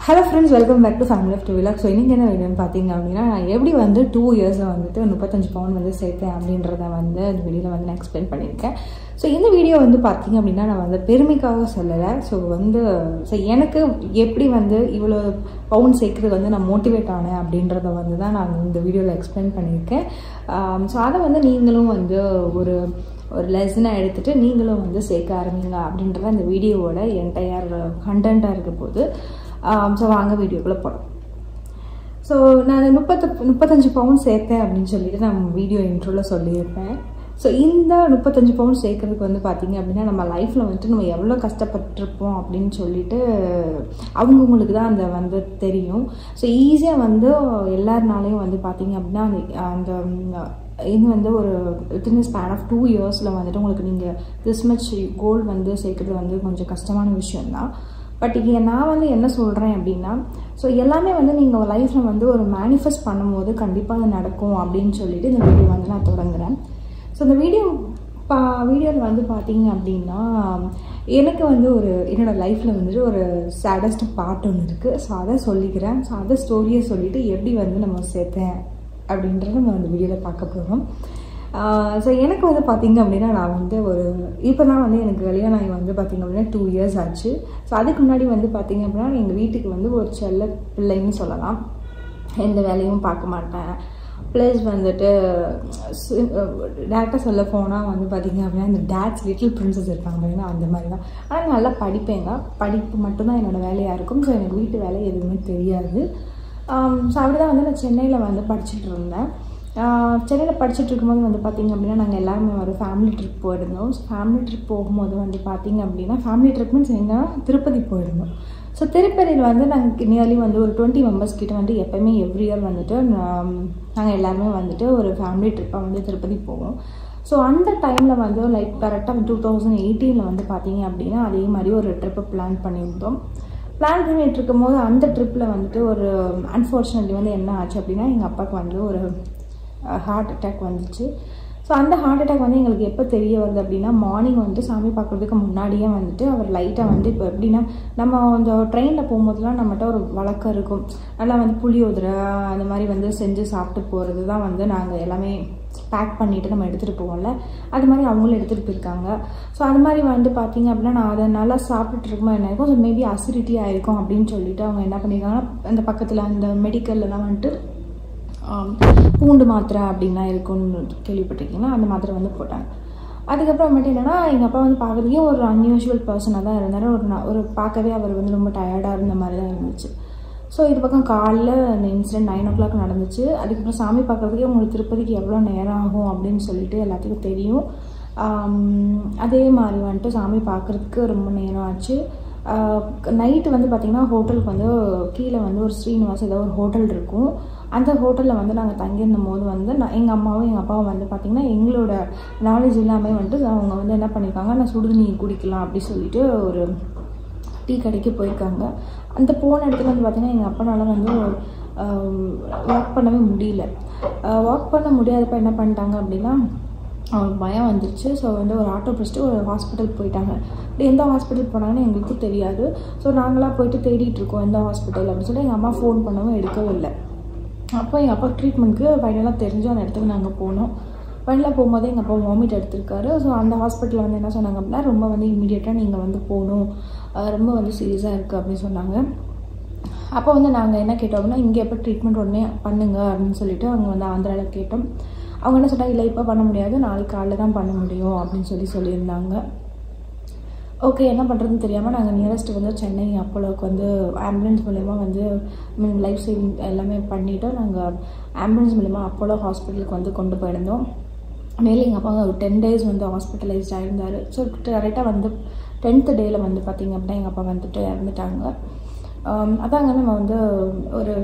Hello friends, welcome back to Family of Two Vlog. So இன்னைக்கு என்ன வீடியோன்னு பார்த்தீங்க அப்படின்னா நான் எப்படி வந்து 2 இயர்ஸில் வந்துட்டு 35 பவுண்ட் வந்து சேர்த்தேன் அப்படின்றத வந்து இந்த வீடியோவில் வந்து நான் எக்ஸ்பிளைன் பண்ணியிருக்கேன். ஸோ இந்த வீடியோ வந்து பார்த்தீங்க அப்படின்னா நான் வந்து பெருமைக்காக சொல்லலை. ஸோ எனக்கு எப்படி வந்து இவ்வளோ பவுண்ட் சேர்க்குறது வந்து நான் மோட்டிவேட் ஆனேன் அப்படின்றத வந்து தான் நான் இந்த வீடியோவில் எக்ஸ்பிளைன் பண்ணியிருக்கேன். ஸோ அதை வந்து நீங்களும் வந்து ஒரு லெசனாக எடுத்துகிட்டு நீங்களும் வந்து சேர்க்க ஆரம்பிங்க அப்படின்றத இந்த வீடியோவோட என்டையர் கண்டென்ட்டாக இருக்க போது. ஸோ வாங்க வீடியோக்குள்ளே போகிறோம். ஸோ நான் 35 பவுண்ட் சேர்த்தேன் அப்படின்னு சொல்லிட்டு நான் வீடியோ இன்ட்ரோவில் சொல்லியிருப்பேன். ஸோ இந்த 35 பவுண்ட் சேர்க்கறதுக்கு வந்து பார்த்திங்க அப்படின்னா நம்ம லைஃப்பில் வந்துட்டு நம்ம எவ்வளோ கஷ்டப்பட்டிருப்போம் அப்படின்னு சொல்லிட்டு அவங்கவுங்களுக்கு தான் அந்த வந்து தெரியும். ஸோ ஈஸியாக வந்து எல்லாருனாலையும் வந்து பார்த்திங்க அப்படின்னா அந்த இது வந்து ஒரு வித்தின் ஸ்பேன் ஆஃப் 2 இயர்ஸில் வந்துட்டு உங்களுக்கு நீங்கள் திஸ் மச் கோல் வந்து சேர்க்குறது வந்து கொஞ்சம் கஷ்டமான விஷயம்தான். பட் இங்கே நான் வந்து என்ன சொல்கிறேன் அப்படின்னா ஸோ எல்லாமே வந்து நீங்கள் லைஃப்பில் வந்து ஒரு மேனிஃபெஸ்ட் பண்ணும்போது கண்டிப்பாக அது நடக்கும் அப்படின்னு சொல்லிட்டு இந்த வீடியோ வந்து நான் தொடங்குறேன். ஸோ இந்த வீடியோவில் வந்து பார்த்தீங்க அப்படின்னா எனக்கு வந்து என்னோடய லைஃப்பில் வந்துட்டு ஒரு சேடஸ்ட் பார்ட் ஒன்று இருக்குது. ஸோ அதை சொல்லிக்கிறேன். ஸோ அதை ஸ்டோரியை சொல்லிவிட்டு எப்படி வந்து நம்ம சேர்த்தேன் அப்படின்றத நம்ம அந்த வீடியோவில் பார்க்க போகிறோம். ஸோ எனக்கு வந்து பார்த்திங்க அப்படின்னா நான் வந்து இப்போ தான் வந்து எனக்கு கல்யாணம் ஆகி வந்து பார்த்திங்க அப்படின்னா 2 இயர்ஸ் ஆச்சு. ஸோ அதுக்கு முன்னாடி வந்து பார்த்திங்க அப்படின்னா எங்கள் வீட்டுக்கு வந்து ஒரு செல்ல பிள்ளைன்னு சொல்லலாம். எந்த வேலையும் பார்க்க மாட்டேன். ப்ளஸ் வந்துட்டு டேரெக்டாக சொல்ல போனால் வந்து பார்த்திங்க அப்படின்னா இந்த டேட்ஸ் லிட்டில் பிரின்சஸ் இருப்பாங்க அப்படின்னா அந்த மாதிரி தான். ஆனால் நல்லா படிப்பேங்க. படிப்பு மட்டும்தான் என்னோடய வேலையாக இருக்கும். ஸோ எனக்கு வீட்டு வேலை எதுவுமே தெரியாது. ஸோ அப்படி தான் வந்து நான் சென்னையில் வந்து படிச்சுட்டு இருந்தேன். சென்னையில் படிச்சுட்டு இருக்கும்போது வந்து பார்த்திங்க அப்படின்னா நாங்கள் எல்லாருமே ஒரு ஃபேமிலி ட்ரிப் போயிருந்தோம். ஸோ ஃபேமிலி ட்ரிப் போகும்போது வந்து பார்த்திங்க அப்படின்னா ஃபேமிலி ட்ரிப் மீன்ஸ் எங்கன்னா திருப்பதி போயிருந்தோம். ஸோ திருப்பதியில் வந்து நாங்கள் நியர்லி வந்து ஒரு 20 மெம்பர்ஸ் கிட்ட வந்து எப்போயுமே எவ்ரி இயர் வந்துட்டு நாங்கள் எல்லாருமே வந்துட்டு ஒரு ஃபேமிலி ட்ரிப்பாக வந்து திருப்பதி போவோம். ஸோ அந்த டைமில் வந்து லைக் கரெக்டாக 2018 வந்து பார்த்திங்க அப்படின்னா அதே மாதிரி ஒரு ட்ரிப்பை பிளான் பண்ணியிருந்தோம். பிளான் பண்ணிகிட்டு இருக்கும்போது அந்த ட்ரிப்பில் வந்துட்டு ஒரு அன்ஃபார்ச்சுனேட்லி வந்து என்ன ஆச்சு அப்படின்னா எங்கள் அப்பாவுக்கு வந்து ஒரு ஹார்ட் அட்டாக் வந்துச்சு. ஸோ அந்த ஹார்ட் அட்டாக் வந்து எங்களுக்கு எப்போ தெரிய வருது அப்படின்னா மார்னிங் வந்துட்டு சாமி பார்க்குறதுக்கு முன்னாடியே வந்துட்டு அவர் லைட்டாக வந்து இப்போ எப்படின்னா நம்ம அந்த ட்ரெயினில் போகும்போதுலாம் நம்மகிட்ட ஒரு வழக்கம் இருக்கும். நல்லா வந்து புளியோதரை அந்த மாதிரி வந்து செஞ்சு சாப்பிட்டு போகிறது தான் வந்து நாங்கள் எல்லாமே பேக் பண்ணிவிட்டு நம்ம எடுத்துகிட்டு போவோம்ல, அது மாதிரி அவங்களும் எடுத்துகிட்டு போயிருக்காங்க. ஸோ அது மாதிரி வந்து பார்த்திங்க அப்படின்னா நான் அதை நல்லா சாப்பிட்டுட்டு இருக்கும்போது என்ன இருக்கும், ஸோ மேபி அசிடிட்டி ஆகிருக்கும் அப்படின்னு சொல்லிட்டு அவங்க என்ன பண்ணியிருக்காங்கன்னா அந்த பக்கத்தில் அந்த மெடிக்கல்லாம் வந்துட்டு பூண்டு மாத்திரை அப்படின்லாம் இருக்குன்னு கேள்விப்பட்டிருக்கீங்களா, அந்த மாத்திரை வந்து போட்டாங்க. அதுக்கப்புறமேட்டு என்னென்னா எங்கள் அப்பா வந்து பார்க்குறதுக்கே ஒரு அன்யூஷுவல் பர்சனாக தான் இருந்தார். ஒரு பார்க்கவே அவர் வந்து ரொம்ப டயர்டாக இருந்த மாதிரி தான் இருந்துச்சு. ஸோ இது பக்கம் காலைல அந்த இன்சிடென்ட் 9 o'clock நடந்துச்சு. அதுக்கப்புறம் சாமி பார்க்குறதுக்கே உங்களுக்கு திருப்பதிக்கு எவ்வளோ நேரம் ஆகும் அப்படின்னு சொல்லிட்டு எல்லாத்துக்கும் தெரியும். அதே மாதிரி வந்துட்டு சாமி பார்க்குறதுக்கு ரொம்ப நேரம் ஆச்சு. நைட்டு வந்து பார்த்திங்கன்னா ஹோட்டலுக்கு வந்து கீழே வந்து ஒரு ஸ்ரீனிவாஸ் ஏதோ ஒரு ஹோட்டல் இருக்கும். அந்த ஹோட்டலில் வந்து நாங்கள் தங்கியிருந்த போது வந்து எங்கள் அம்மாவும் எங்கள் அப்பாவும் வந்து பார்த்திங்கன்னா எங்களோட நாலேஜ் இல்லாமல் வந்துட்டு அவங்க வந்து என்ன பண்ணியிருக்காங்க, நான் சுடுதண்ணி குடிக்கலாம் அப்படி சொல்லிட்டு ஒரு டீ கடைக்கு போயிருக்காங்க. அந்த போன இடத்துல வந்து பார்த்திங்கன்னா எங்கள் அப்பனால வந்து வாக் பண்ணவே முடியல. வாக் பண்ண முடியாதப்போ என்ன பண்ணிட்டாங்க அப்படின்னா அவங்களுக்கு பயம் வந்துருச்சு. ஸோ வந்து ஒரு ஆட்டோ பிடிச்சிட்டு ஒரு ஹாஸ்பிட்டலுக்கு போயிட்டாங்க. அப்படி எந்த ஹாஸ்பிட்டல் போனாங்கன்னு எங்களுக்கு தெரியாது. ஸோ நாங்களாம் போயிட்டு தேடிட்டு இருக்கோம் எந்த ஹாஸ்பிட்டல் அப்படின்னு சொல்லி எங்கள் அம்மா ஃபோன் பண்ணவும் எடுக்கவே இல்லை. அப்போ எங்கள் அப்பா ட்ரீட்மெண்ட்டுக்கு ஃபைனலாக தெரிஞ்சு அந்த இடத்துக்கு நாங்கள் போனோம். ஃபைனலாக போகும்போதே எங்கள் அப்பா வாமிட் எடுத்திருக்காரு. ஸோ அந்த ஹாஸ்பிட்டலில் வந்து என்ன சொன்னாங்க அப்படின்னா ரொம்ப வந்து இமீடியட்டாக நீங்கள் வந்து போகணும், ரொம்ப வந்து சீரியஸாக இருக்குது அப்படின்னு சொன்னாங்க. அப்போ வந்து நாங்கள் என்ன கேட்டோம் அப்படின்னா இங்கே எப்போ ட்ரீட்மெண்ட் உடனே பண்ணுங்க அப்படின்னு சொல்லிட்டு அவங்க வந்து ஆந்திராவில் கேட்டோம். அவங்க என்ன சொன்னாங்க, இல்லை இப்போ பண்ண முடியாது, நாளைக்கு காலையில் தான் பண்ண முடியும் அப்படின்னு சொல்லியிருந்தாங்க. ஓகே என்ன பண்ணுறதுன்னு தெரியாமல் நாங்கள் நியரஸ்ட் வந்து சென்னை அப்போலோவுக்கு வந்து ஆம்புலன்ஸ் மூலயமா வந்து லைஃப் சேவிங் எல்லாமே பண்ணிவிட்டு நாங்கள் ஆம்புலன்ஸ் மூலயமா அப்போலோ ஹாஸ்பிட்டலுக்கு வந்து கொண்டு போயிருந்தோம். மேலே எங்கள் அப்பா ஒரு 10 days வந்து ஹாஸ்பிட்டலைஸ்ட் ஆகிருந்தார். ஸோ கரெக்டாக வந்து 10th day வந்து பார்த்திங்க அப்படின்னா எங்கள் அப்பா வந்துட்டு இறந்துட்டாங்க. அதாங்க நம்ம வந்து ஒரு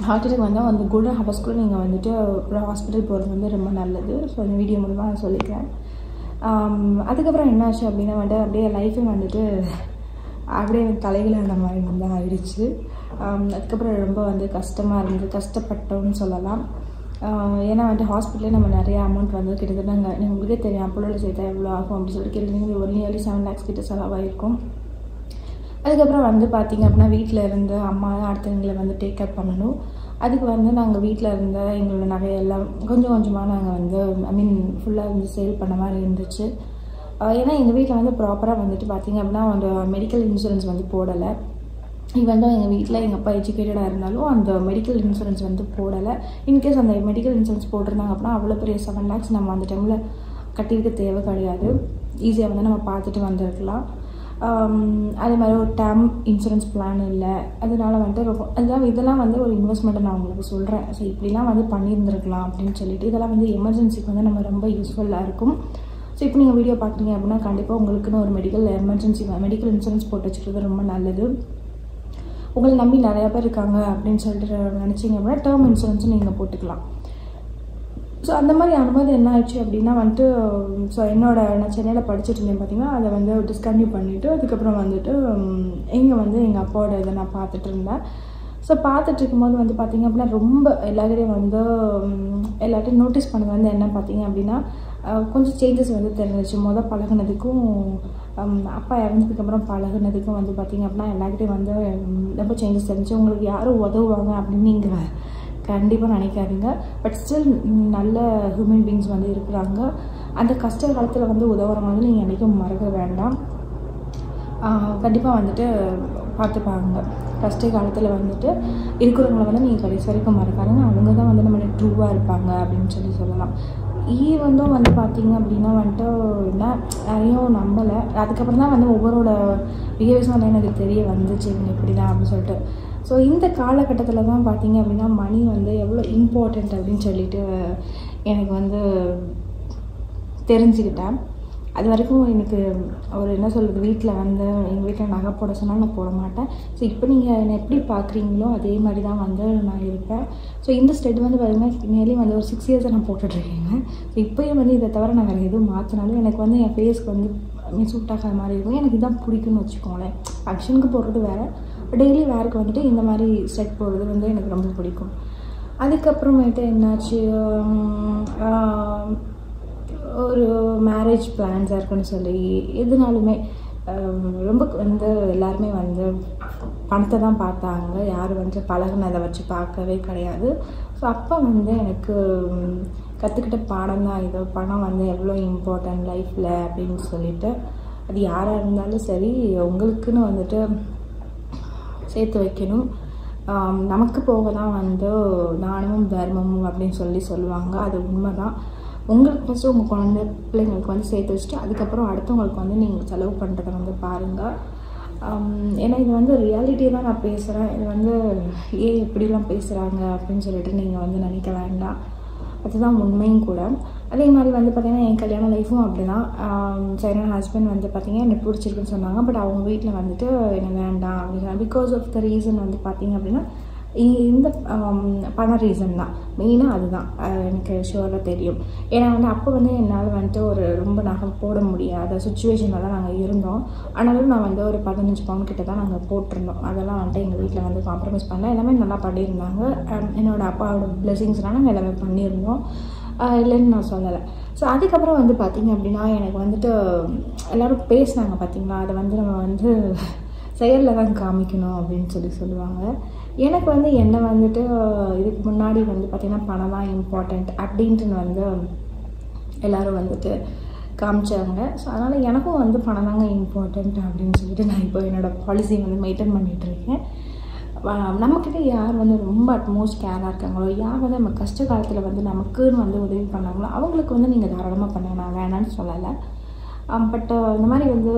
ஹார்ட் அட்டாக் வந்தால் வந்து கோல்டன் ஹவர்ஸ்க்குள்ளே நீங்கள் வந்துட்டு ஒரு ஹாஸ்பிட்டல் போகிறது வந்து ரொம்ப நல்லது. ஸோ அந்த வீடியோ மூலமாக நான் சொல்லிக்கிறேன். அதுக்கப்புறம் என்னாச்சு அப்படின்னா வந்துட்டு அப்படியே லைஃபே வந்துட்டு அப்படியே தலைகளான மாதிரி வந்து ஆயிடுச்சு. அதுக்கப்புறம் ரொம்ப வந்து கஷ்டமாக இருந்தது, கஷ்டப்பட்டோம்னு சொல்லலாம். ஏன்னா வந்துட்டு ஹாஸ்பிட்டலே நம்ம நிறைய அமௌண்ட் வந்து கிட்டத்தட்ட உங்களுக்கே தெரியும் அப்போலோவில் சேர்த்தா எவ்வளோ ஆகும் அப்படின்னு சொல்லிட்டு கிட்டத்தட்ட ஒரு நியர்லி 7 lakhs கிட்ட செலவாயிருக்கும். அதுக்கப்புறம் வந்து பார்த்திங்க அப்படின்னா வீட்டில் இருந்து அம்மா தான் அடுத்தவங்களை வந்து டேக் கேர் பண்ணணும். அதுக்கு வந்து நாங்கள் வீட்டில் இருந்த எங்களோட நகையெல்லாம் கொஞ்சம் கொஞ்சமாக நாங்கள் வந்து ஃபுல்லாக வந்து சேல் பண்ண மாதிரி இருந்துச்சு. ஏன்னா எங்கள் வீட்டில் வந்து ப்ராப்பராக வந்துட்டு பார்த்திங்க அப்படின்னா அந்த மெடிக்கல் இன்சூரன்ஸ் வந்து போடலை. ஈவன் தான் எங்கள் வீட்டில் எங்கள் அப்பா எஜுகேட்டடாக இருந்தாலும் அந்த மெடிக்கல் இன்சூரன்ஸ் வந்து போடலை. இன்கேஸ் அந்த மெடிக்கல் இன்சூரன்ஸ் போட்டிருந்தாங்க அப்படின்னா அவ்வளோ பெரிய 7 lakhs நம்ம அந்த டைமில் கட்டியிருக்க தேவை கிடையாது. ஈஸியாக வந்து நம்ம பார்த்துட்டு வந்துருக்கலாம். அதே மாதிரி ஒரு டேர்ம் இன்சூரன்ஸ் பிளான் இல்லை. அதனால வந்துட்டு ரொம்ப இதெல்லாம் வந்து ஒரு இன்வெஸ்ட்மெண்ட்டை நான் உங்களுக்கு சொல்கிறேன். ஸோ இப்படிலாம் வந்து பண்ணியிருந்துருக்கலாம் அப்படின்னு சொல்லிட்டு இதெல்லாம் வந்து எமர்ஜென்சிக்கு வந்து நம்ம ரொம்ப யூஸ்ஃபுல்லாக இருக்கும். ஸோ இப்போ நீங்கள் வீடியோ பார்க்குறீங்க அப்படின்னா கண்டிப்பாக உங்களுக்குன்னு ஒரு மெடிக்கல் இன்சூரன்ஸ் போட்டு வச்சுக்கிறது ரொம்ப நல்லது. உங்களை நம்பி நிறையா பேர் இருக்காங்க அப்படின்னு சொல்லிட்டு நினச்சிங்க அப்படின்னா டேர்ம் இன்சூரன்ஸும் நீங்கள் போட்டுக்கலாம். ஸோ அந்த மாதிரி ஆகும்போது என்ன ஆயிடுச்சு அப்படின்னா வந்துட்டு ஸோ நான் சென்னையில் படிச்சுட்டு இருந்தேன் பார்த்திங்கன்னா, அதை வந்து டிஸ்கன்டினியூ பண்ணிவிட்டு அதுக்கப்புறம் வந்துட்டு இங்கே வந்து எங்கள் அப்பாவோட இதை நான் பார்த்துட்டு இருந்தேன். ஸோ பார்த்துட்டு இருக்கும்போது வந்து பார்த்திங்க அப்படின்னா ரொம்ப எல்லாருடையும் வந்து எல்லாத்தையும் நோட்டீஸ் பண்ணது வந்து என்ன பார்த்திங்க அப்படின்னா கொஞ்சம் சேஞ்சஸ் வந்து தெரிஞ்சிச்சு. பழகுனதுக்கும் அப்பா இறந்ததுக்கப்புறம் பழகுனதுக்கும் வந்து பார்த்திங்க அப்படின்னா எல்லாருக்கிட்டையும் வந்து ரொம்ப சேஞ்சஸ் தெரிஞ்சு. உங்களுக்கு யாரும் உதவுவாங்க அப்படின்னு நீங்கள் கண்டிப்பாக நினைக்காதீங்க. பட் ஸ்டில் நல்ல ஹியூமன் பீயிங்ஸ் வந்து இருக்கிறாங்க. அந்த கஷ்ட காலத்தில் வந்து உதவுறவங்க வந்து நீங்கள் என்றைக்கும் மறக்க வேண்டாம். கண்டிப்பாக வந்துட்டு பார்த்துப்பாங்க. கஷ்ட காலத்தில் வந்துட்டு இருக்கிறவங்கள வந்து நீங்கள் கடைசி வரைக்கும் மறக்காதுங்க. அவங்க தான் வந்து நம்ம ட்ரூவாக இருப்பாங்க அப்படின்னு சொல்லலாம். வந்து பார்த்திங்க அப்படின்னா வந்துட்டு யாரையும் நம்பலை. அதுக்கப்புறம் தான் வந்து ஒவ்வொருட பிஹேவியர்ஸும் வந்து எனக்கு தெரிய வந்துச்சு இவங்க இப்படி தான் அப்படின்னு சொல்லிட்டு. ஸோ இந்த காலகட்டத்தில் தான் பார்த்திங்க அப்படின்னா மணி வந்து எவ்வளோ இம்பார்ட்டண்ட் அப்படின்னு சொல்லிட்டு எனக்கு வந்து தெரிஞ்சுக்கிட்டேன். அது வரைக்கும் எனக்கு ஒரு என்ன சொல்கிறது, வீட்டில் வந்து எங்கள் வீட்டில் நகை போட சொன்னால் நான் போட மாட்டேன். ஸோ இப்போ நீங்கள் என்னை எப்படி பார்க்குறீங்களோ அதே மாதிரி தான் வந்து நான் இருப்பேன். ஸோ இந்த ஸ்டெட் வந்து பார்த்திங்கன்னா நியர்லி வந்து ஒரு 6 years நான் போட்டுட்ருக்கேங்க. ஸோ இப்போயும் வந்து இதை தவிர நான் வேறு எதுவும் மாற்றினாலும் எனக்கு வந்து என் ஃபேஸ்க்கு வந்து சூட் ஆகாத மாதிரி இருக்கும். எனக்கு இதான் பிடிக்கும்னு வச்சுக்கோங்களேன். ஃபங்க்ஷனுக்கு போடுறது வேறு, டெய்லி வேருக்கு வந்துட்டு இந்த மாதிரி செட் போடுறது வந்து எனக்கு ரொம்ப பிடிக்கும். அதுக்கப்புறமேட்டு என்னாச்சு, ஒரு மேரேஜ் பிளான்ஸாக இருக்குன்னு சொல்லி எதுனாலுமே ரொம்ப வந்து எல்லாருமே வந்து பணத்தை தான் பார்த்தாங்க. யாரும் வந்து பழகுனதை வச்சு பார்க்கவே கிடையாது. ஸோ அப்போ வந்து எனக்கு கற்றுக்கிட்ட பாடம் தான் இது. பணம் வந்து எவ்வளோ இம்பார்ட்டன்ட் லைஃப்பில் அப்படின்னு சொல்லிட்டு, அது யாராக இருந்தாலும் சரி உங்களுக்குன்னு வந்துட்டு சேர்த்து வைக்கணும். நமக்கு போக தான் வந்து தானமும் தர்மமும் அப்படின்னு சொல்லுவாங்க. அது உண்மை தான். உங்களுக்கு ஃபஸ்ட்டு உங்கள் குழந்தை பிள்ளைங்களுக்கு வந்து சேர்த்து வச்சுட்டு அதுக்கப்புறம் அடுத்தவங்களுக்கு வந்து நீங்கள் செலவு பண்ணுறதை வந்து பாருங்கள். ஏன்னா இது வந்து ரியாலிட்டியை தான் நான் பேசுகிறேன். இது வந்து எப்படிலாம் பேசுகிறாங்க அப்படின்னு சொல்லிட்டு நீங்கள் வந்து நினைக்க வேண்டாம். அதுதான் உண்மையும் கூட. அதே மாதிரி வந்து பார்த்திங்கன்னா என் கல்யாண லைஃப்பும் அப்படி தான். ஸோ என்னோட ஹஸ்பண்ட் வந்து பார்த்திங்கன்னா எனக்கு பிடிச்சிருக்குன்னு சொன்னாங்க. பட் அவங்க வீட்டில் வந்துட்டு எனக்கு வேண்டாம் அப்படின்னு பிகாஸ் ஆஃப் த ரீசன் வந்து பார்த்திங்க அப்படின்னா இந்த பண ரீசன் தான் மெயினாக. அதுதான் எனக்கு ஷுவராக தெரியும். ஏன்னா வந்து அப்போ வந்து என்னால் வந்துட்டு ஒரு ரொம்ப நகை போட முடியாத சுச்சுவேஷனில் தான் நாங்கள் இருந்தோம். ஆனாலும் நான் வந்து ஒரு 15 பவுன் கிட்ட தான் நாங்கள் போட்டிருந்தோம். அதெல்லாம் வந்துட்டு எங்கள் வீட்டில் வந்து காம்ப்ரமைஸ் பண்ணல. எல்லாமே நல்லா பண்ணியிருந்தாங்க. என்னோடய அப்பாவோட பிளெஸிங்ஸ்னால் நாங்கள் எல்லாமே பண்ணியிருந்தோம், இல்லைன்னு நான் சொல்லலை. ஸோ அதுக்கப்புறம் வந்து பார்த்திங்க அப்படின்னா எனக்கு வந்துட்டு எல்லோரும் பேசினாங்க பார்த்திங்களா, அதை வந்து நம்ம வந்து செயலில் தான் காமிக்கணும் அப்படின்னு சொல்லுவாங்க. எனக்கு வந்து என்ன வந்துட்டு இதுக்கு முன்னாடி வந்து பார்த்திங்கன்னா பணம் தான் இம்பார்ட்டண்ட் அப்படின்ட்டு வந்து எல்லோரும் வந்துட்டு காமிச்சாங்க. ஸோ அதனால் எனக்கும் வந்து பணம் தாங்க இம்பார்ட்டண்ட் அப்படின்னு சொல்லிட்டு நான் இப்போ என்னோடய பாலிசி வந்து மெயின்டைன் பண்ணிகிட்ருக்கேன். நம்மக்கிட்ட யார் வந்து ரொம்ப அட்மோஸ்ட் கேராக இருக்காங்களோ, யார் வந்து நம்ம கஷ்ட காலத்தில் வந்து நமக்குன்னு வந்து உதவி பண்ணாங்களோ அவங்களுக்கு வந்து நீங்கள் தாராளமாக பண்ணுங்க, நான் வேணான்னு சொல்லலை. பட் இந்த மாதிரி வந்து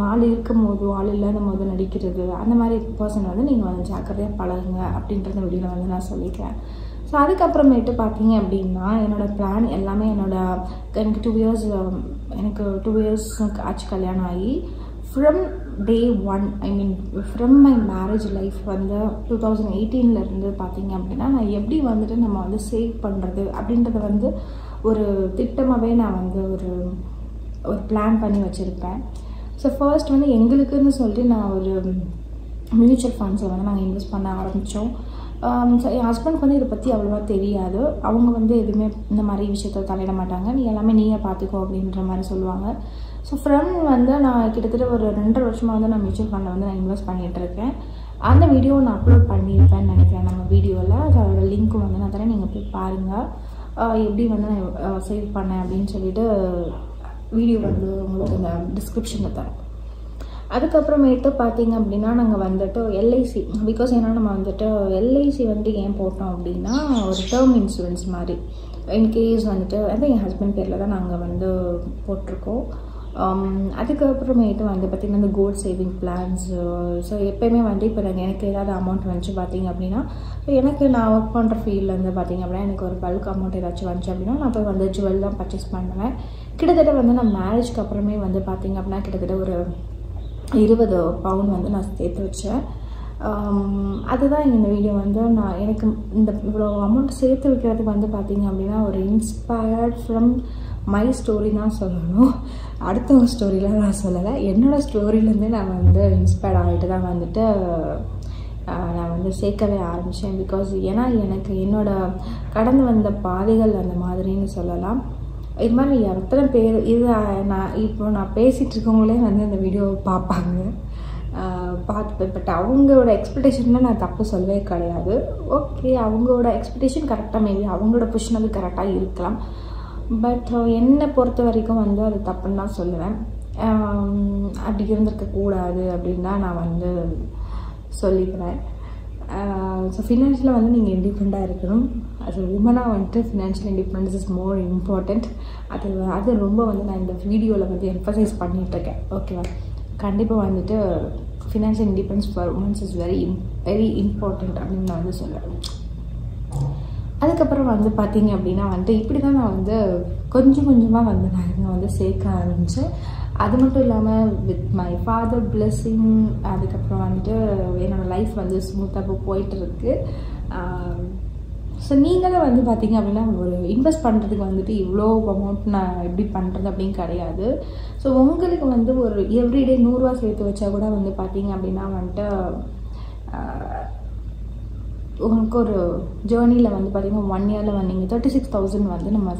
ஆள் இருக்கும் போது ஆள் இல்லாத போது நடிக்கிறது அந்த மாதிரி பர்சன் வந்து நீங்கள் வந்து ஜாக்கிரதையாக பழகுங்க அப்படின்றத வெளியில் வந்து நான் சொல்லிக்கிறேன். ஸோ அதுக்கப்புறமேட்டு பார்த்தீங்க அப்படின்னா என்னோடய பிளான் எல்லாமே எனக்கு 2 years எனக்கு 2 years ஆச்சு கல்யாணம் ஆகி. From day 1 from my marriage life வந்து 2018 பார்த்தீங்க அப்படின்னா நான் எப்படி வந்துட்டு நம்ம வந்து சேவ் பண்ணுறது அப்படின்றத வந்து ஒரு திட்டமாகவே நான் வந்து ஒரு பிளான் பண்ணி வச்சுருப்பேன். ஸோ ஃபர்ஸ்ட் வந்து எங்களுக்குன்னு சொல்லிட்டு நான் ஒரு மியூச்சுவல் ஃபண்ட்ஸில் வந்து நாங்கள் இன்வெஸ்ட் பண்ண ஆரம்பித்தோம். ஸோ என் ஹஸ்பண்ட்க்கு வந்து இதை பற்றி அவ்வளோவா தெரியாது. அவங்க வந்து எதுவுமே இந்த மாதிரி விஷயத்த தலையிட மாட்டாங்க. நீ எல்லாமே நீயே பார்த்துக்கோ அப்படின்ற மாதிரி சொல்லுவாங்க. ஸோ ஃப்ரம் வந்து நான் கிட்டத்தட்ட ஒரு 2.5 வருஷமாக வந்து நான் மியூச்சுவல் ஃபண்டில் வந்து நான் இன்வெஸ்ட் பண்ணிகிட்ருக்கேன். அந்த வீடியோ நான் அப்லோட் பண்ணியிருப்பேன்னு நினைக்கிறேன் நம்ம வீடியோவில். அதோட லிங்க்கும் வந்து நான் தரேன், நீங்கள் போய் பாருங்கள் எப்படி வந்து நான் சேவ் பண்ணேன் அப்படின்னு சொல்லிட்டு. வீடியோ வந்து உங்களுக்கு இந்த டிஸ்கிரிப்ஷனில் தரேன். அதுக்கப்புறமேட்டு பார்த்தீங்க அப்படின்னா நாங்கள் வந்துட்டு எல்ஐசி, பிகாஸ் ஏன்னா நம்ம வந்துட்டு எல்ஐசி வந்துட்டு ஏன் போட்டோம் அப்படின்னா ஒரு டேர்ம் இன்சூரன்ஸ் மாதிரி. இன்கேஸ் வந்துட்டு வந்து என் ஹஸ்பண்ட் பேரில் தான் நாங்கள் வந்து போட்டிருக்கோம். அதுக்கப்புறமேட்டு வந்து பார்த்திங்கன்னா இந்த கோல்ட் சேவிங் பிளான்ஸ். ஸோ எப்போயுமே வந்து இப்போ எனக்கு ஏதாவது அமௌண்ட் வந்துச்சு பார்த்திங்க அப்படின்னா, ஸோ எனக்கு நான் ஒர்க் பண்ணுற ஃபீல்டில் வந்து பார்த்திங்க அப்படின்னா எனக்கு ஒரு பல்க் அமௌண்ட் ஏதாச்சும் வந்துச்சு அப்படின்னா நான் போய் வந்து ஜுவல் தான் பர்ச்சேஸ் பண்ணுவேன். கிட்டத்தட்ட வந்து நான் மேரேஜ்க்கு அப்புறமே வந்து பார்த்திங்க அப்படின்னா கிட்டத்தட்ட ஒரு 20 பவுன் வந்து நான் சேர்த்து வச்சேன். அதுதான் இந்த வீடியோ வந்து நான் எனக்கு இந்த இவ்வளோ அமௌண்ட் சேர்த்து வைக்கிறதுக்கு வந்து பார்த்திங்க அப்படின்னா ஒரு இன்ஸ்பயர்ட் ஃப்ரம் மை ஸ்டோரி தான் சொல்லணும். அடுத்தவங்க ஸ்டோரியில் நான் சொல்லலை, என்னோடய ஸ்டோரியிலேருந்தே நான் வந்து இன்ஸ்பயர்ட் ஆகிட்டு தான் வந்துட்டு நான் வந்து சேர்க்கவே ஆரம்பித்தேன். பிகாஸ் ஏன்னா எனக்கு என்னோடய கடந்து வந்த பாதைகள் அந்த மாதிரின்னு சொல்லலாம். இது மாதிரி எத்தனை பேர் இது நான் பேசிகிட்டு இருக்கவங்களே வந்து இந்த வீடியோவை பார்ப்பாங்க, பார்த்துப்பேன். பட் அவங்களோட எக்ஸ்பெக்டேஷனில் நான் தப்பு சொல்லவே கிடையாது. ஓகே, அவங்களோட எக்ஸ்பெக்டேஷன் கரெக்டாக மேபி அவங்களோட பொசிஷன் அது கரெக்டாக இருக்கலாம். பட் என்னை பொறுத்த வரைக்கும் வந்து அது தப்புன்னு தான் சொல்லுவேன். அப்படி இருந்திருக்கக்கூடாது அப்படின்னு தான் நான் வந்து சொல்லிக்கிறேன். ஸோ ஃபினான்ஷியலாக வந்து நீங்கள் இண்டிபெண்ட்டாக இருக்கணும். அது உமனாக வந்துட்டு financial independence is more important. அது ரொம்ப வந்து நான் இந்த வீடியோவில் வந்து எம்பசைஸ் பண்ணிகிட்ருக்கேன். ஓகேவா, கண்டிப்பாக வந்துட்டு financial independence for women's is very important அப்படின்னு நான் வந்து சொல்லுவேன். அதுக்கப்புறம் வந்து பார்த்திங்க அப்படின்னா வந்துட்டு இப்படி தான் நான் வந்து கொஞ்சம் கொஞ்சமாக வந்து நான் வந்து சேர்க்க ஆரம்பித்தேன். அது மட்டும் இல்லாமல் வித் மை ஃபாதர் பிளெஸ்ஸிங் அதுக்கப்புறம் வந்துட்டு என்னோடய லைஃப் வந்து ஸ்மூத்தாக போயிட்டுருக்கு. ஸோ நீங்களும் வந்து பார்த்திங்க அப்படின்னா ஒரு இன்வெஸ்ட் பண்ணுறதுக்கு வந்துட்டு இவ்வளோ அமௌண்ட் நான் எப்படி பண்ணுறது அப்படின்னு கிடையாது. ஸோ உங்களுக்கு வந்து ஒரு எவ்ரிடே 100 ரூபா சேர்த்து வச்சா கூட வந்து பார்த்திங்க அப்படின்னா வந்துட்டு உங்களுக்கு ஒரு ஜேர்னியில் வந்து பார்த்திங்கன்னா 1 இயரில் வந்து நீங்கள் 36,000 வந்து நம்ம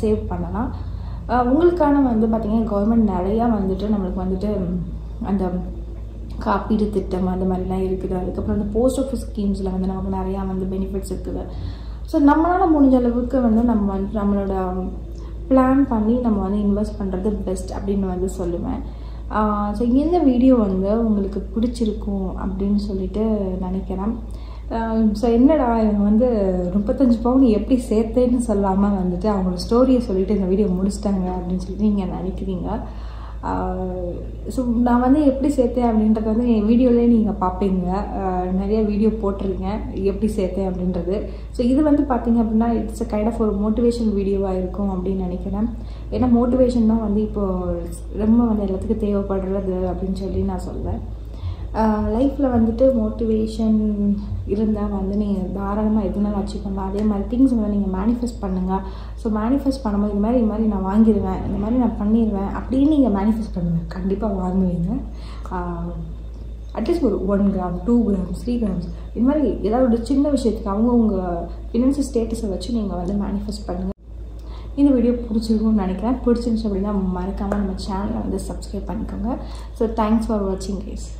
சேவ் பண்ணலாம். உங்களுக்கான வந்து பார்த்திங்கன்னா கவர்மெண்ட் நிறையா வந்துட்டு நம்மளுக்கு வந்துட்டு அந்த காப்பீடு திட்டம் அந்த மாதிரிலாம் இருக்குது. அதுக்கப்புறம் அந்த போஸ்ட் ஆஃபீஸ் ஸ்கீம்ஸில் வந்து நமக்கு நிறையா வந்து பெனிஃபிட்ஸ் இருக்குது. ஸோ நம்மளால் முடிஞ்ச அளவுக்கு வந்து நம்ம வந்து நம்மளோட பிளான் பண்ணி நம்ம வந்து இன்வெஸ்ட் பண்ணுறது பெஸ்ட் அப்படின்னு வந்து சொல்லுவேன். ஸோ இந்த வீடியோ வந்து உங்களுக்கு பிடிச்சிருக்கும் அப்படின்னு சொல்லிட்டு நினைக்கிறேன். ஸோ என்னடா இவங்க வந்து 35 பவுன் எப்படி சேர்த்தேன்னு சொல்லாமல் வந்துட்டு அவங்களோட ஸ்டோரியை சொல்லிவிட்டு இந்த வீடியோ முடிச்சிட்டாங்க அப்படின்னு சொல்லிட்டு நீங்கள் நினைக்கிறீங்க. ஸோ நான் வந்து எப்படி சேர்த்தேன் அப்படின்றது வந்து என் வீடியோலேயே நீங்கள் பார்ப்பீங்க. நிறைய வீடியோ போட்டிருக்கேன் எப்படி சேர்த்தேன் அப்படின்றது. ஸோ இது வந்து பார்த்திங்க அப்படின்னா இட்ஸ் கைண்ட் ஆஃப் ஒரு மோட்டிவேஷன் வீடியோவாக இருக்கும் அப்படின்னு நினைக்கிறேன். ஏன்னா மோட்டிவேஷன் தான் வந்து இப்போது ரொம்ப வந்து எல்லாத்துக்கும் தேவைப்படுறது அப்படின்னு சொல்லி நான் சொல்வேன். லைஃப்பில் வந்துட்டு மோட்டிவேஷன் இருந்தால் வந்து நீங்கள் தாராளமாக எதுனாலும் அச்சீவ் பண்ணலாம். அதே மாதிரி திங்ஸ் வந்து நீங்கள் மேனிஃபெஸ்ட் பண்ணுங்கள். ஸோ மேனிஃபெஸ்ட் பண்ணும்போது இது மாதிரி நான் வாங்கிடுவேன், இந்த மாதிரி நான் பண்ணிடுவேன் அப்படின்னு நீங்கள் மேனிஃபெஸ்ட் பண்ணுங்கள், கண்டிப்பாக வாங்குவீங்க. அட்லீஸ்ட் ஒரு 1 கிராம் 2 கிராம்ஸ் 3 கிராம்ஸ் இது மாதிரி ஏதாவது ஒரு சின்ன விஷயத்துக்கு அவங்கவுங்க ஃபினான்ஷியல் ஸ்டேட்டஸை வச்சு நீங்கள் வந்து மேனிஃபெஸ்ட் பண்ணுங்கள். இந்த வீடியோ பிடிச்சிருக்கும்னு நினைக்கிறேன். பிடிச்சிருந்துச்சு அப்படின்னா மறக்காமல் நம்ம சேனலை வந்து சப்ஸ்கிரைப் பண்ணிக்கோங்க. ஸோ தேங்க்ஸ் ஃபார் வாட்சிங் கைஸ்.